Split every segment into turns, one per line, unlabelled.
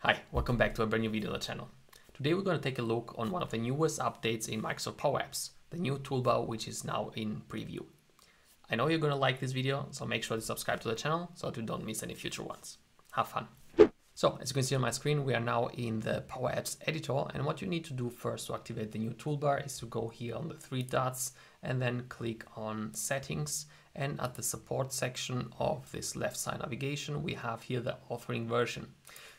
Hi, welcome back to a brand new video on the channel. Today we're going to take a look on one of the newest updates in Microsoft Power Apps, the new toolbar, which is now in preview. I know you're going to like this video, so make sure to subscribe to the channel so that you don't miss any future ones. Have fun! So, as you can see on my screen, we are now in the Power Apps editor, and what you need to do first to activate the new toolbar is to go here on the three dots and then click on Settings, and at the support section of this left side navigation we have here the authoring version.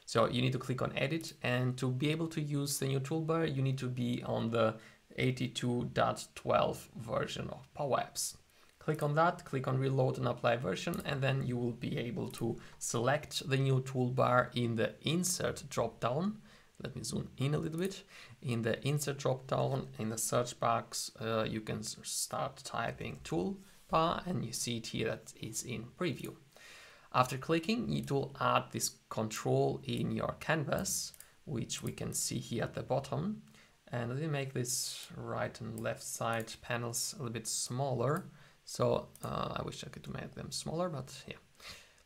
So you need to click on Edit, and to be able to use the new toolbar you need to be on the 82.12 version of Power Apps. Click on that, click on Reload and Apply Version, and then you will be able to select the new toolbar in the Insert drop-down. Let me zoom in a little bit. In the Insert drop-down, in the search box, you can start typing Toolbar, and you see it here that it's in preview. After clicking, it will add this control in your canvas, which we can see here at the bottom. And let me make this right and left side panels a little bit smaller. So I wish I could make them smaller, but yeah,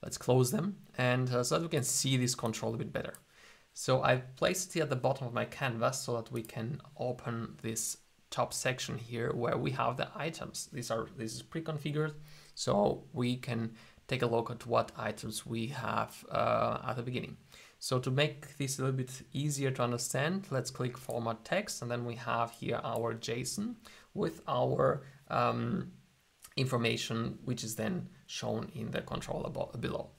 let's close them. And so that we can see this control a bit better. So I've placed it here at the bottom of my canvas so that we can open this top section here where we have the items. This is pre-configured, so we can take a look at what items we have at the beginning. So to make this a little bit easier to understand, let's click Format Text, and then we have here our JSON with our information, which is then shown in the controller below.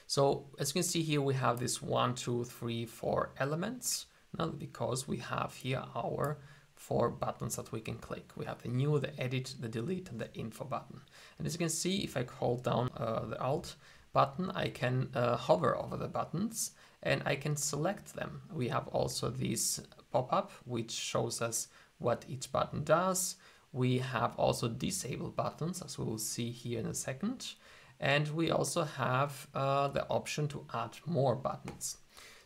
So as you can see here, we have this 1, 2, 3, 4 elements, because we have here our 4 buttons that we can click. We have the New, the Edit, the Delete, and the Info button. And as you can see, if I hold down the Alt button, I can hover over the buttons and I can select them. We have also this pop-up, which shows us what each button does. We have also disable buttons, as we will see here in a second. And we also have the option to add more buttons.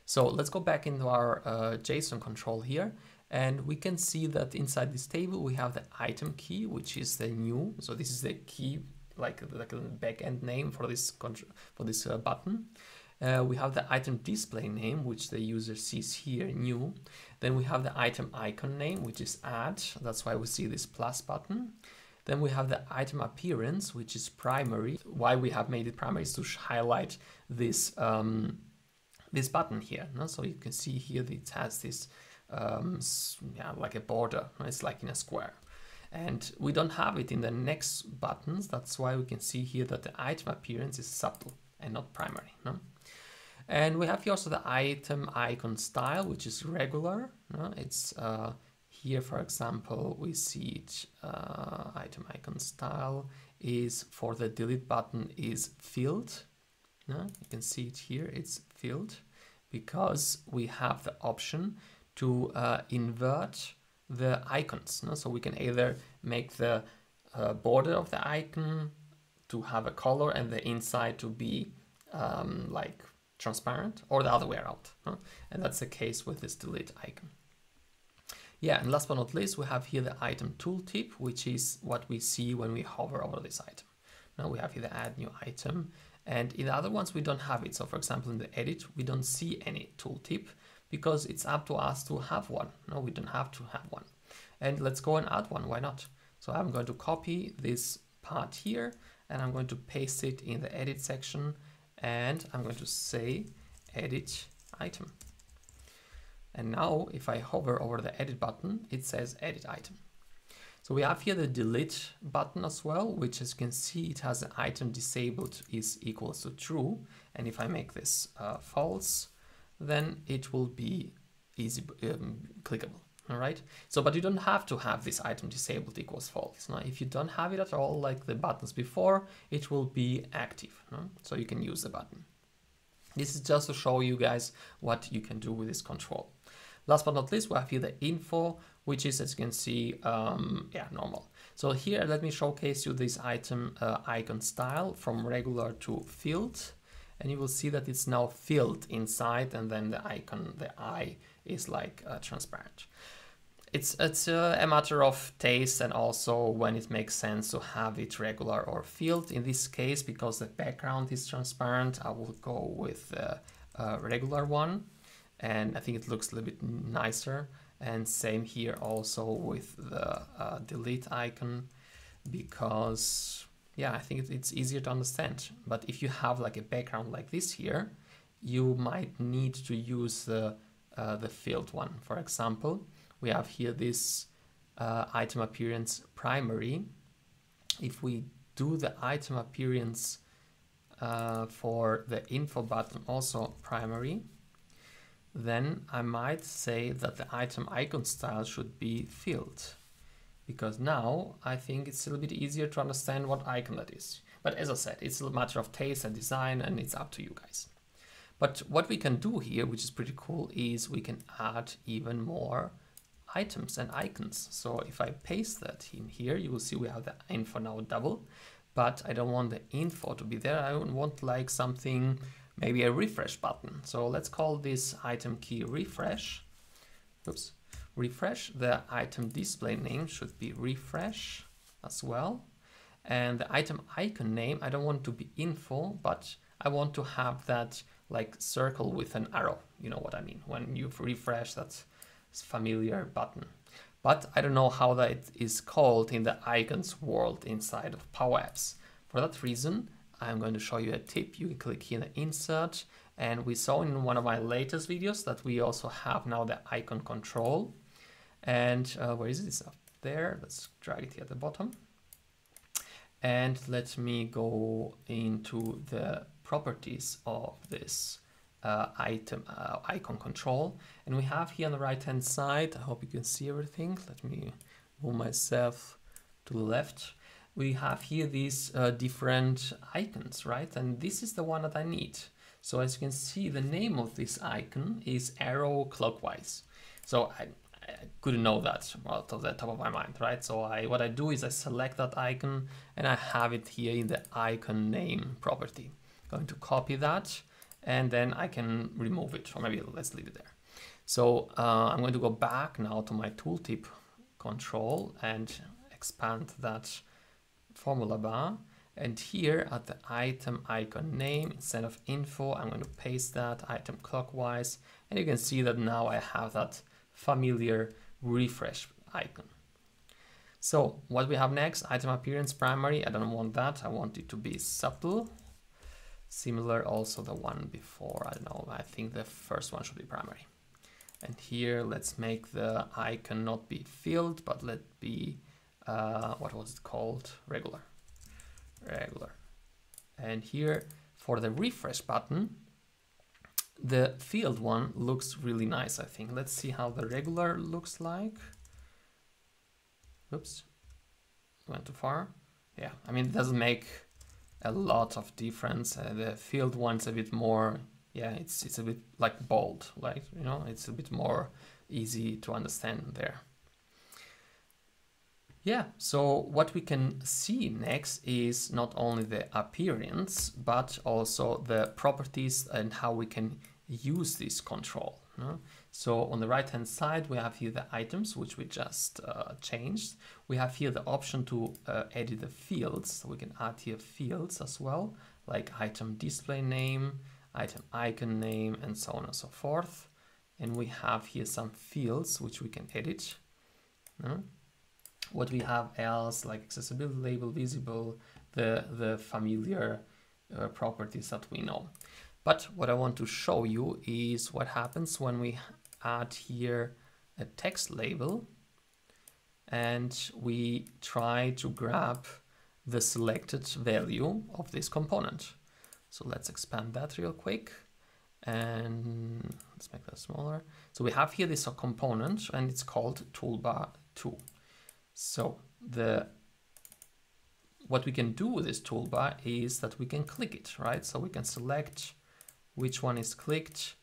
So let's go back into our JSON control here. And we can see that inside this table we have the item key, which is the new. So this is the key, like a backend name for this button. We have the item display name, which the user sees here, new. Then we have the item icon name, which is add. That's why we see this plus button. Then we have the item appearance, which is primary. Why we have made it primary is to highlight this this button here. No? So you can see here that it has this like a border. It's like in a square. And we don't have it in the next buttons. That's why we can see here that the item appearance is subtle and not primary. No? And we have here also the item icon style, which is regular. No? It's here, for example, we see it, item icon style is for the delete button is filled. No? You can see it here, it's filled, because we have the option to invert the icons. No? So we can either make the border of the icon to have a color and the inside to be like transparent, or the other way around. No? And that's the case with this delete icon. Yeah, and last but not least, we have here the item tooltip, which is what we see when we hover over this item. Now we have here the add new item, and in the other ones we don't have it. So for example, in the edit, we don't see any tooltip because it's up to us to have one. No, we don't have to have one. And let's go and add one, why not? So I'm going to copy this part here and I'm going to paste it in the edit section, and I'm going to say edit item. And now if I hover over the edit button, it says edit item. So we have here the delete button as well, which as you can see, it has an item disabled is equals to true. And if I make this false, then it will be easy clickable. All right. So, but you don't have to have this item disabled equals false. Now, if you don't have it at all, like the buttons before, it will be active. No? So you can use the button. This is just to show you guys what you can do with this control. Last but not least, we have here the info, which is, as you can see, normal. So here, let me showcase you this item icon style from regular to filled. And you will see that it's now filled inside, and then the icon, the eye, is like transparent. It's a matter of taste, and also when it makes sense to have it regular or filled. In this case, because the background is transparent, I will go with the regular one. and I think it looks a little bit nicer. And same here also with the delete icon, because yeah, I think it's easier to understand. But if you have like a background like this here, you might need to use the filled one. For example, we have here this item appearance primary. If we do the item appearance for the info button also primary, then I might say that the item icon style should be filled, because now I think it's a little bit easier to understand what icon that is. But as I said, it's a matter of taste and design, and it's up to you guys. But what we can do here, which is pretty cool, is we can add even more items and icons. So if I paste that in here, you will see we have the info now double, but I don't want the info to be there. I want like something, maybe a refresh button. So let's call this item key refresh. Oops, refresh. The item display name should be refresh as well. And the item icon name, I don't want to be info, but I want to have that like circle with an arrow. You know what I mean? When you refresh that familiar button. But I don't know how that is called in the icons world inside of Power Apps. For that reason, I'm going to show you a tip. You can click here in the insert, and we saw in one of my latest videos that we also have now the icon control. And where is it? It's up there. Let's drag it here at the bottom. And let me go into the properties of this icon control. And we have here on the right hand side, I hope you can see everything. Let me move myself to the left. We have here these different icons, right? And this is the one that I need. So as you can see, the name of this icon is arrow clockwise. So I couldn't know that out of the top of my mind, right? So what I do is I select that icon and I have it here in the icon name property. Going to copy that, and then I can remove it, or maybe let's leave it there. So I'm going to go back now to my tooltip control and expand that formula bar. And here at the item icon name, instead of info, I'm going to paste that item clockwise. And you can see that now I have that familiar refresh icon. So what we have next, item appearance primary. I don't want that. I want it to be subtle. Similar also the one before, I don't know, I think the first one should be primary. And here let's make the icon not be filled, but let be, what was it called? Regular. And here for the refresh button, the filled one looks really nice, I think. Let's see how the regular looks like. Oops, went too far. Yeah, I mean, it doesn't make a lot of difference. The filled one's a bit more, yeah, it's a bit like bold, like, you know, it's a bit more easy to understand there. Yeah, so what we can see next is not only the appearance, but also the properties and how we can use this control. So on the right hand side, we have here the items, which we just changed. We have here the option to edit the fields. So we can add here fields as well, like item display name, item icon name, and so on and so forth. And we have here some fields which we can edit. What we have else, like accessibility label, visible, the familiar properties that we know. But what I want to show you is what happens when we add here a text label and we try to grab the selected value of this component. So let's expand that real quick and let's make that smaller. So we have here this component and it's called Toolbar 2. So what we can do with this toolbar is that we can click it, right? So we can select which one is clicked,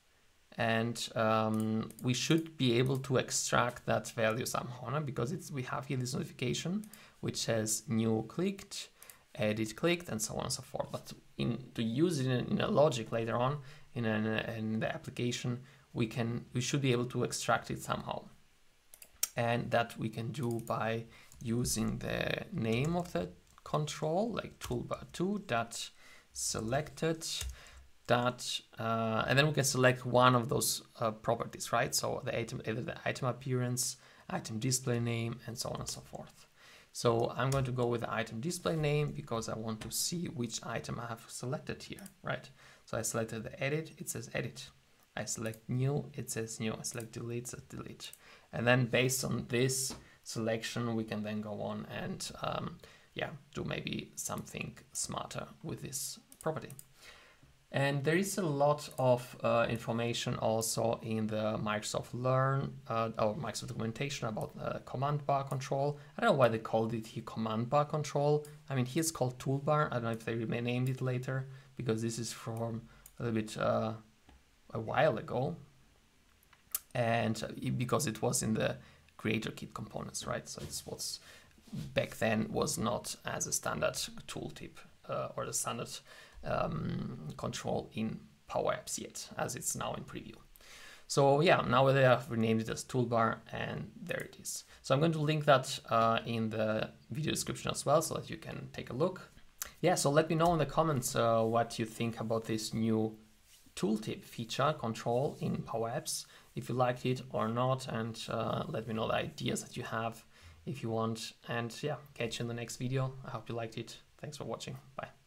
and we should be able to extract that value somehow, because we have here this notification which says new clicked, edit clicked, and so on and so forth. But to use it in a logic later on in the application, we should be able to extract it somehow, and that we can do by using the name of the control, like toolbar2.selected that, and then we can select one of those properties, right? So the item, either the item appearance, item display name, and so on and so forth. So I'm going to go with the item display name because I want to see which item I have selected here, right? So I selected the edit, it says edit. I select new, it says new. I select delete, it says delete. And then based on this selection, we can then go on and yeah, do maybe something smarter with this property. And there is a lot of information also in the Microsoft Learn or Microsoft documentation about command bar control. I don't know why they called it here command bar control. I mean, here it's called Toolbar. I don't know if they renamed it later because this is from a little bit a while ago. And because it was in the Creator Kit components, right? So it's what's back then was not as a standard tooltip or the standard control in Power Apps yet, as it's now in preview. So yeah, now they have renamed it as Toolbar, and there it is. So I'm going to link that in the video description as well, so that you can take a look. Yeah, so let me know in the comments what you think about this new tooltip feature control in Power Apps, if you liked it or not, and let me know the ideas that you have if you want. And yeah, catch you in the next video. I hope you liked it. Thanks for watching. Bye.